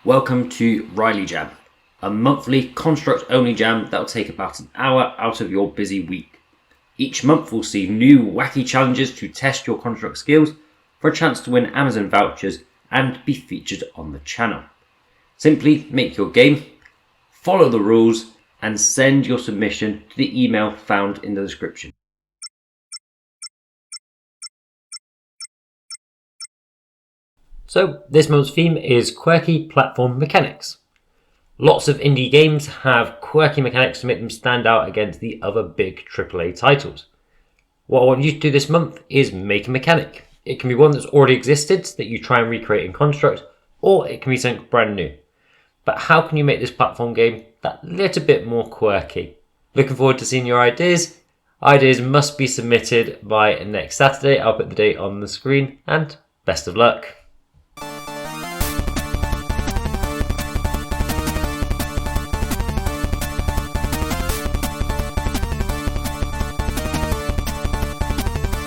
Welcome to Reilly Jam, a monthly construct-only jam that will take about an hour out of your busy week. Each month we'll see new wacky challenges to test your construct skills for a chance to win Amazon vouchers and be featured on the channel. Simply make your game, follow the rules, and send your submission to the email found in the description. So this month's theme is quirky platform mechanics. Lots of indie games have quirky mechanics to make them stand out against the other big AAA titles. What I want you to do this month is make a mechanic. It can be one that's already existed that you try and recreate in Construct, or it can be something brand new. But how can you make this platform game that little bit more quirky? Looking forward to seeing your ideas. Ideas must be submitted by next Saturday. I'll put the date on the screen, and best of luck.